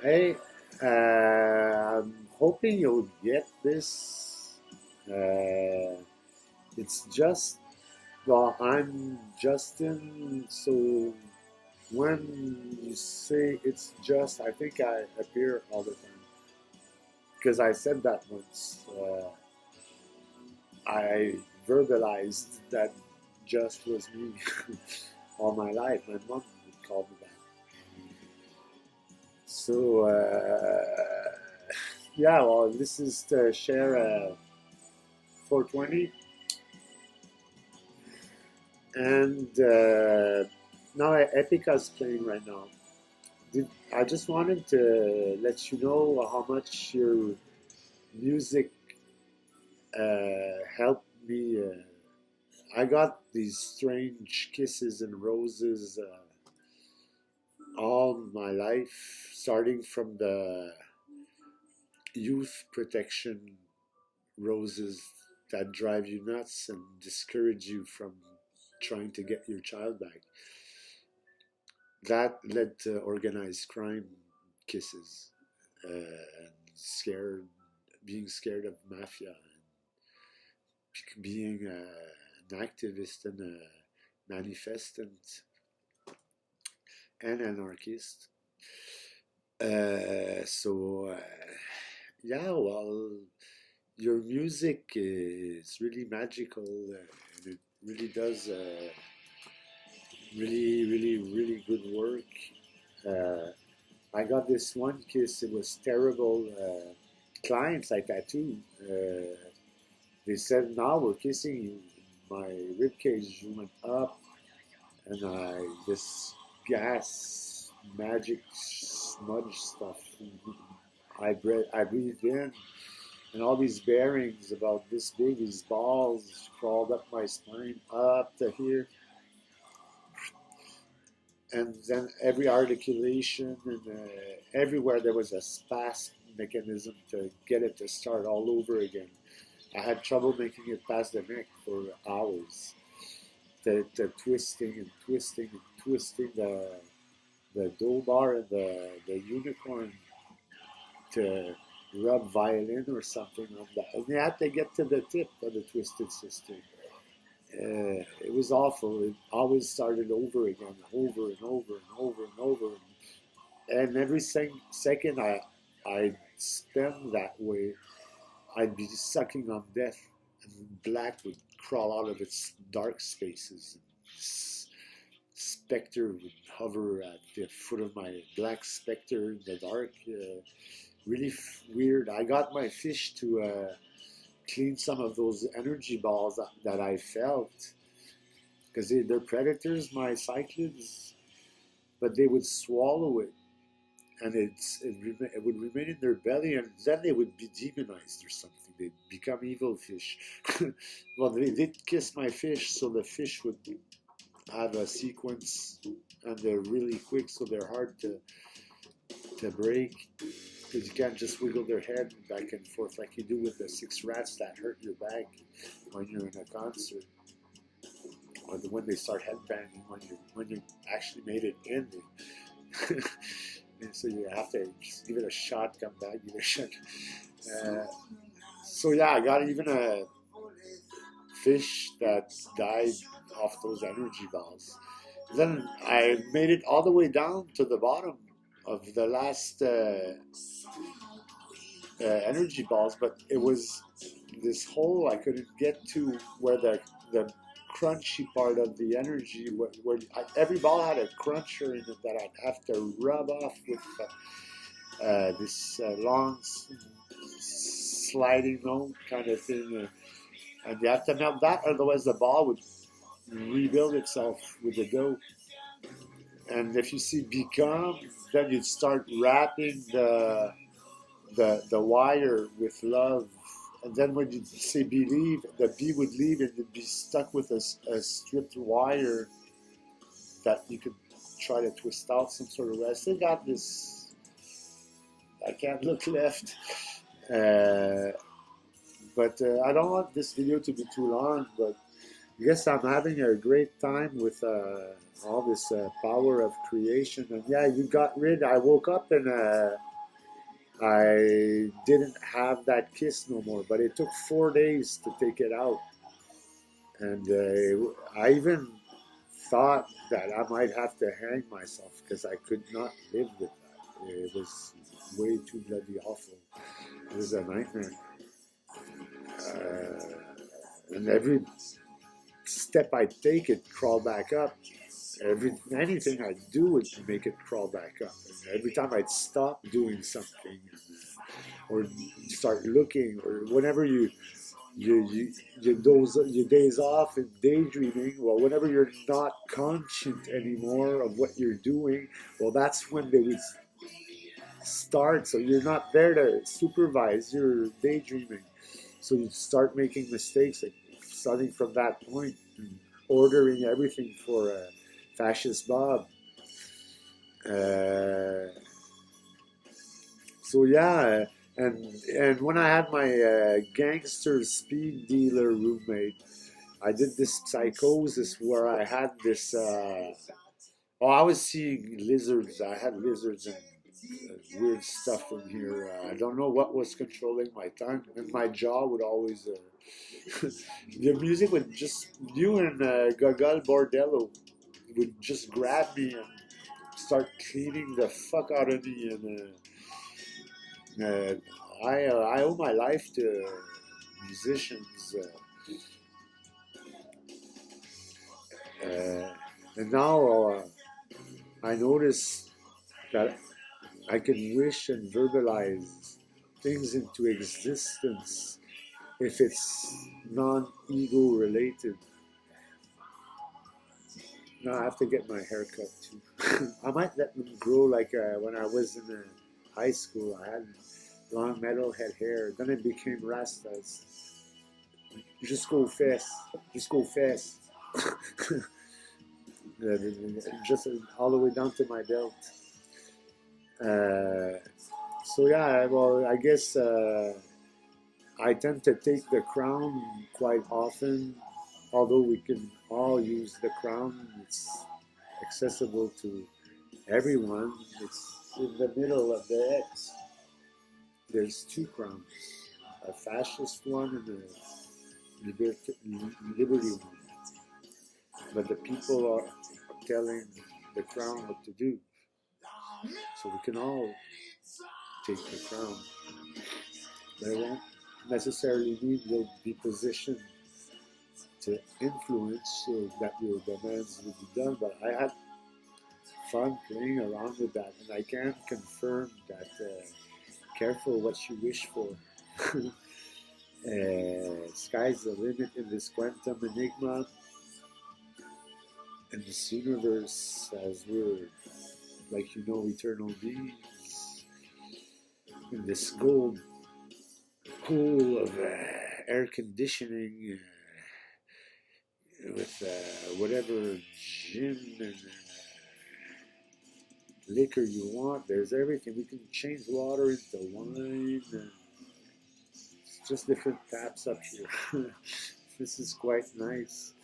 Hey, I'm hoping you'll get this. It's just, well, I'm Justin, so when you say it's just, I think I appear all the time. Because I said that once. I verbalized that just was me all my life. My mom would call me that. So, yeah, well, this is to share 420. And now Epica's playing right now. I just wanted to let you know how much your music helped me. I got these strange kisses and roses all my life, starting from the youth protection roses that drive you nuts and discourage you from trying to get your child back. That led to organized crime kisses and being scared of mafia, and being an activist and a manifestant and anarchist. Yeah, well, your music is really magical, and it really does really good work. Uh, I got this one kiss. It was terrible. Clients I tattooed. They said, "Now we're kissing you." My rib cage went up, and this gas magic smudge stuff. I breathed in, and all these bearings about this big, these balls crawled up my spine, up to here, and then every articulation and everywhere there was a spasm mechanism to get it to start all over again. I had trouble making it past the neck for hours. The twisting and twisting and twisting the dough bar and the unicorn to rub violin or something on that. And you had to get to the tip of the twisted sister. It was awful. It always started over again, over and over and over and over. And every second I spend that way, I'd be sucking on death, and black would crawl out of its dark spaces. Spectre would hover at the foot of my black spectre in the dark. Really weird. I got my fish to clean some of those energy balls that I felt, because they're predators, my cyclids, but they would swallow it, and it would remain in their belly, and then they would be demonized or something. They'd become evil fish. Well, they did kiss my fish, so the fish would have a sequence, and they're really quick, so they're hard to break, because you can't just wiggle their head back and forth like you do with the 6 rats that hurt your back when you're in a concert, or when they start headbanging when you actually made it in. And so you have to just give it a shot, come back, give it a shot. So yeah, I got even a fish that died off those energy balls. Then I made it all the way down to the bottom of the last energy balls, but it was this hole I couldn't get to, where the crunchy part of the energy, where every ball had a cruncher in it that I'd have to rub off with this long sliding note kind of thing, and you have to melt that, otherwise the ball would rebuild itself with the dough. And if you see become, then you'd start wrapping the wire with love. And then when you say believe, the bee would leave and you'd be stuck with a stripped wire that you could try to twist out some sort of way. I still got this, I can't look left. But I don't want this video to be too long, but I guess I'm having a great time with all this power of creation. And yeah, I woke up in I didn't have that kiss no more, but it took 4 days to take it out. And I even thought that I might have to hang myself because I could not live with that. It was way too bloody awful. It was a nightmare. And every step I take, it crawl back up. Anything I do would make it crawl back up. And every time I'd stop doing something, or start looking, or whenever your days off and daydreaming, well, whenever you're not conscious anymore of what you're doing, well, that's when they would start. So you're not there to supervise, you're daydreaming. So you start making mistakes, like starting from that point, ordering everything for Fascist Bob. So yeah, and when I had my gangster speed dealer roommate, I did this psychosis where I had this. Oh, I was seeing lizards. I had lizards and weird stuff in here. I don't know what was controlling my tongue, and my jaw would always. The music would just you and Gogol Bordello would just grab me and start cleaning the fuck out of me, and I owe my life to musicians, and now I notice that I can wish and verbalize things into existence if it's non-ego related. Now I have to get my hair cut too. I might let them grow like when I was in high school. I had long metalhead hair. Then it became rastas. Just go fast. Just go fast. Just all the way down to my belt. So yeah, well, I guess I tend to take the crown quite often. Although we can all use the crown, it's accessible to everyone. It's in the middle of the X. There's two crowns, a fascist one and a liberty one. But the people are telling the crown what to do. So we can all take the crown. But it won't necessarily mean you'll be positioned to influence so that your demands will be done. But I had fun playing around with that, and I can confirm that careful what you wish for. Sky's the limit in this quantum enigma, in this universe, as we're, like you know, eternal beings, in this gold pool of air conditioning, with whatever gin and liquor you want. There's everything. We can change water into wine. It's just different taps up here. This is quite nice.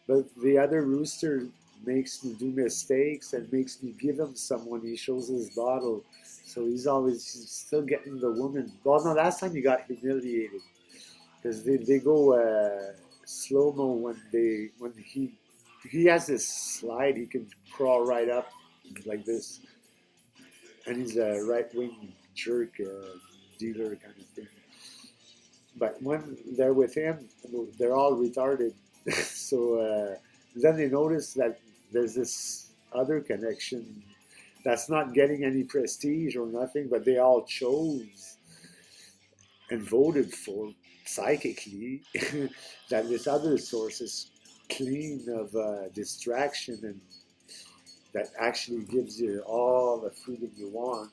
But the other rooster makes me do mistakes and makes me give him some when he shows his bottle. So he's still getting the woman. Well, no, last time he got humiliated because they go slow-mo when he has this slide. He can crawl right up like this, and he's a right-wing jerk dealer kind of thing. But when they're with him, they're all retarded. So then they notice that there's this other connection that's not getting any prestige or nothing, but they all chose and voted for psychically that this other source is clean of distraction and that actually gives you all the freedom you want.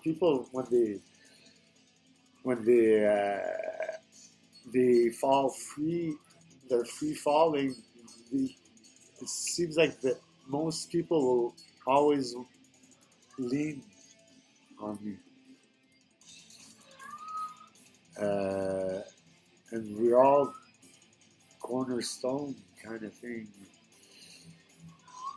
People, when they fall free, they're free falling. It seems like that most people will always lean on me, and we're all cornerstone kind of thing.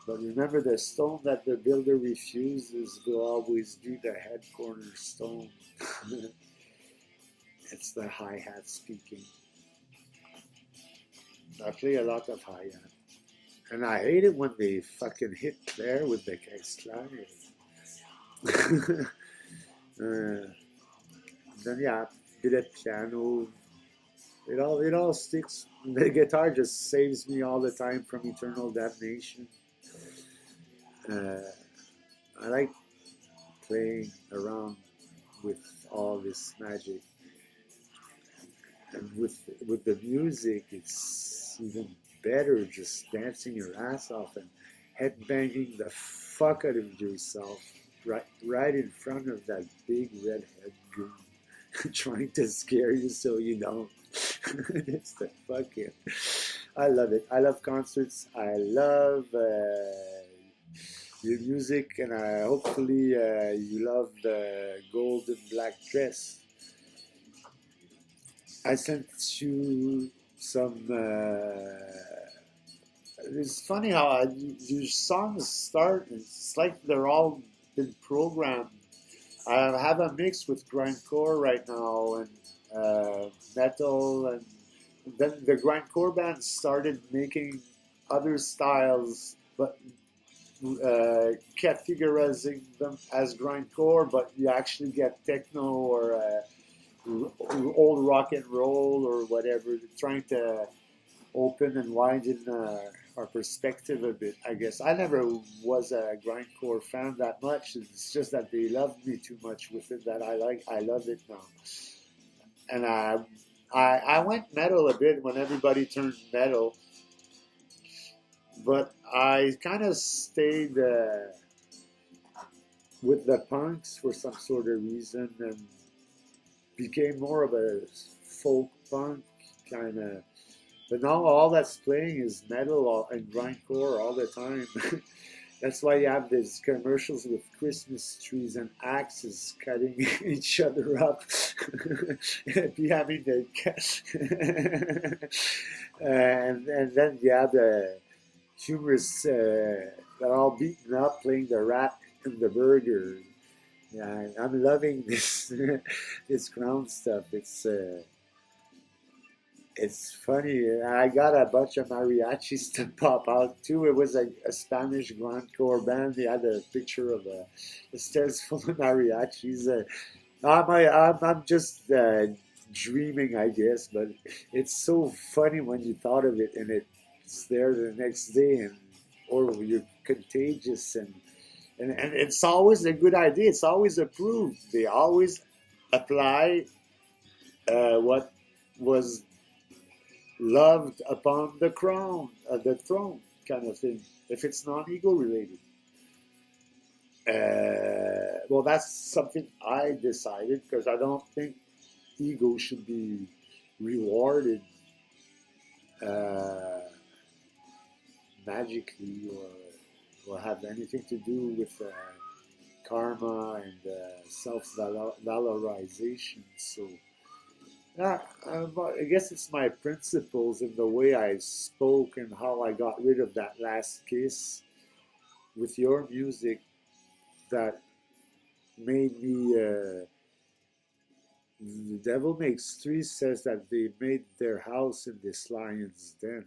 But remember, the stone that the builder refuses will always be the head corner stone. It's the hi-hat speaking. I play a lot of hi-hat. And I hate it when they fucking hit Claire with the caisse claire. Then yeah, bit of piano. It all sticks. The guitar just saves me all the time from eternal damnation. I like playing around with all this magic, and with the music, it's even better. Just dancing your ass off and headbanging the fuck out of yourself right in front of that big redhead goon, trying to scare you so you don't. It's the fucking. I love it. I love concerts. I love your music, and hopefully you love the gold and black dress. I sent you some. It's funny how your songs start. It's like they're all been programmed. I have a mix with grindcore right now and metal, and then the grindcore band started making other styles, but categorizing them as grindcore. But you actually get techno or old rock and roll or whatever, trying to open and widen our perspective a bit, I guess. I never was a grindcore fan that much. It's just that they loved me too much with it that I love it now. And I went metal a bit when everybody turned metal, but I kind of stayed with the punks for some sort of reason and became more of a folk punk kind of. But now all that's playing is metal and grindcore all the time. That's why you have these commercials with Christmas trees and axes cutting each other up. Having the and then you have the humorous that are all beaten up playing the rat and the burger. Yeah, I'm loving this this clown stuff. It's funny. I got a bunch of mariachis to pop out too. It was a Spanish grindcore band. They had a picture of a stairs full of mariachis. I'm just dreaming, I guess, but it's so funny when you thought of it, and it's there the next day, and or you're contagious, and it's always a good idea. It's always approved. They always apply what was loved upon the crown, the throne, kind of thing. If it's non-ego related, well, that's something I decided because I don't think ego should be rewarded magically or have anything to do with karma and self-valorization. So. Yeah, I guess it's my principles in the way I spoke and how I got rid of that last kiss with your music that made me. The Devil Makes Three says that they made their house in this lion's den,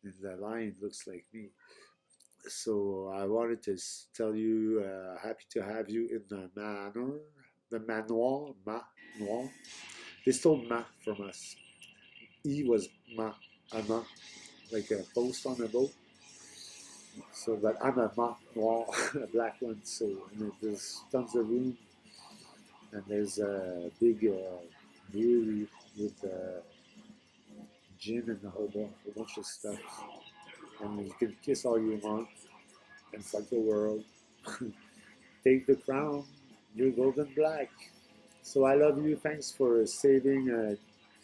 and the lion looks like me. So I wanted to tell you, happy to have you in the manor, the manoir, manoir. They stole ma from us. E was ma, a ma, like a post on a boat. So, but I'm a ma noir, a black one. So, and there's tons of room, and there's a big brewery with gin and a whole bunch of stuff. And you can kiss all you want and fuck the world. Take the crown, you're golden black. So I love you. Thanks for saving,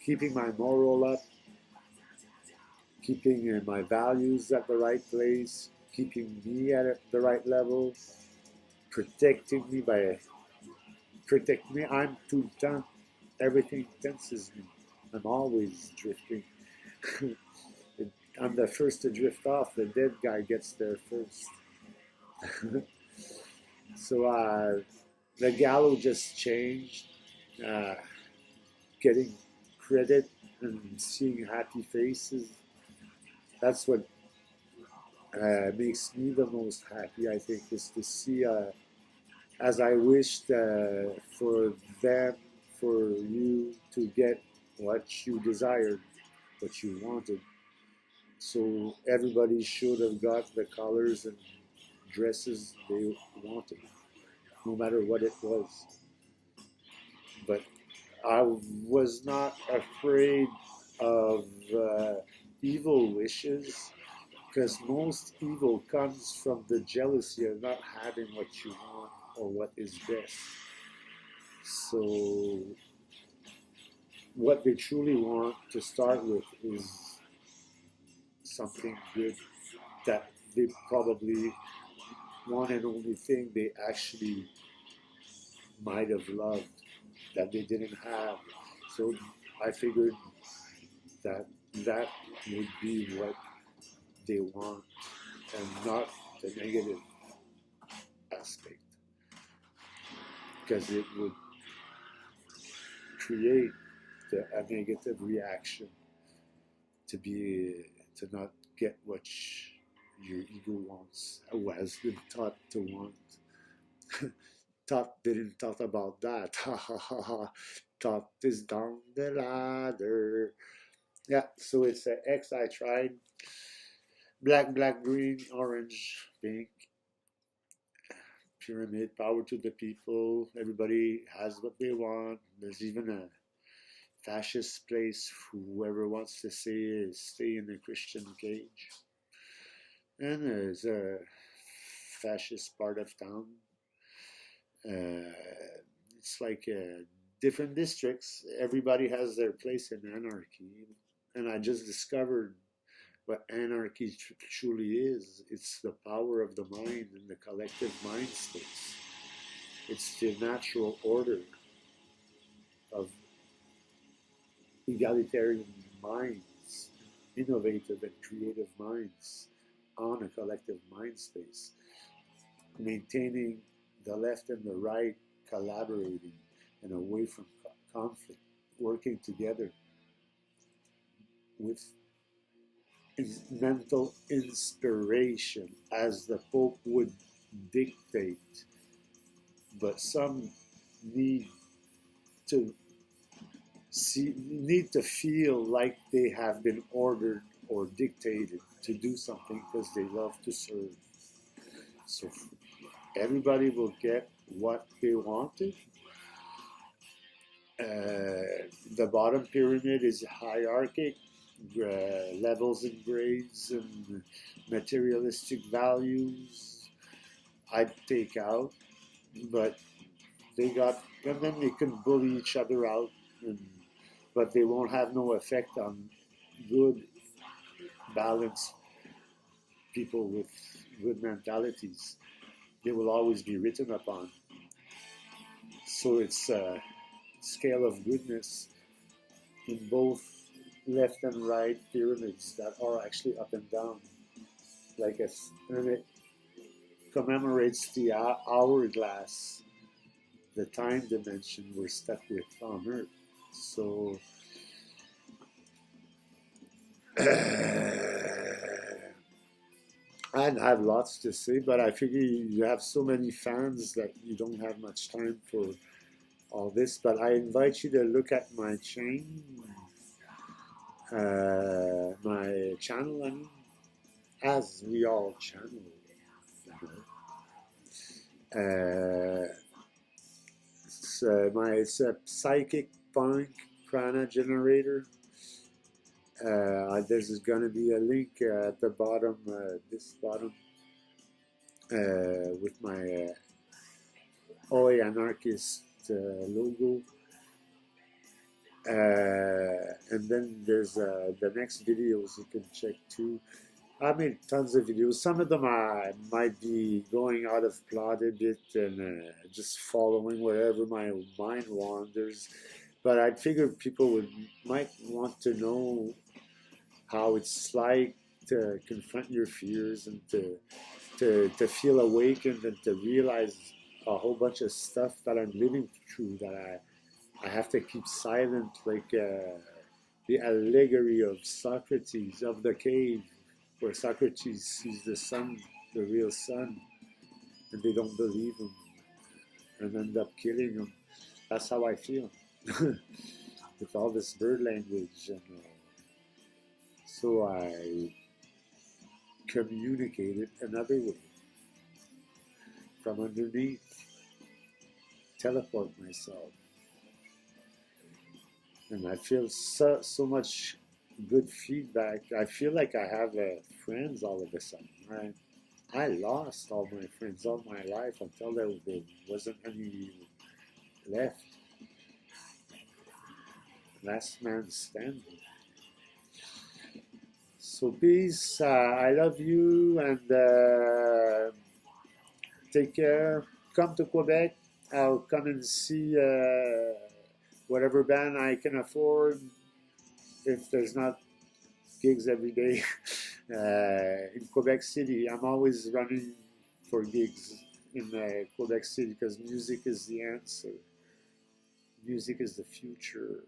keeping my moral up, keeping my values at the right place, keeping me at the right level, protecting me protect me. I'm tout le temps. Everything tenses me. I'm always drifting. I'm the first to drift off. The dead guy gets there first. So the gallows just changed. Uh, Getting credit and seeing happy faces. That's what makes me the most happy, I think, is to see, as I wished for them, for you to get what you desired, what you wanted. So everybody should have got the colors and dresses they wanted, no matter what it was. But I was not afraid of evil wishes, because most evil comes from the jealousy of not having what you want or what is best. So what they truly want to start with is something good that they probably one and only thing they actually might have loved that they didn't have. So I figured that that would be what they want and not the negative aspect, because it would create a negative reaction to not get what your ego wants, or has been taught to want. Didn't thought about that. Thought is down the ladder. Yeah, so it's an X I tried. Black, black, green, orange, pink. Pyramid, power to the people. Everybody has what they want. There's even a fascist place. Whoever wants to stay in the Christian cage. And there's a fascist part of town. It's like different districts. Everybody has their place in anarchy. And I just discovered what anarchy truly is. It's the power of the mind and the collective mind states. It's the natural order of egalitarian minds, innovative and creative minds on a collective mind space, maintaining the left and the right collaborating and away from conflict, working together with mental inspiration as the Pope would dictate. But some need to feel like they have been ordered or dictated to do something because they love to serve. So everybody will get what they wanted. The bottom pyramid is hierarchic, levels and grades and materialistic values I'd take out, but and then they can bully each other out, but they won't have no effect on good, balanced people with good mentalities. They will always be written upon. So it's a scale of goodness in both left and right pyramids that are actually up and down. And it commemorates the hourglass, the time dimension we're stuck with on Earth. So I have lots to say, but I figure you have so many fans that you don't have much time for all this. But I invite you to look at my my channel, I mean, as we all channel. It's a psychic punk prana generator. There's going to be a link at the bottom, this bottom, with my Oi Anarchist logo. And then there's the next videos you can check too. I made tons of videos. Some of them I might be going out of plot a bit and just following wherever my mind wanders. But I figured people might want to know how it's like to confront your fears and to feel awakened and to realize a whole bunch of stuff that I'm living through that I have to keep silent, like the allegory of Socrates, of the cave, where Socrates sees the sun, the real sun, and they don't believe him and end up killing him. That's how I feel with all this bird language. And so I communicate it another way, from underneath, teleport myself. And I feel so much good feedback. I feel like I have friends all of a sudden, right? I lost all my friends all my life until there wasn't any left. Last man standing. So peace. I love you and take care. Come to Quebec. I'll come and see whatever band I can afford. If there's not gigs every day in Quebec City, I'm always running for gigs in Quebec City because music is the answer. Music is the future.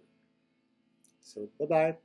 So bye-bye.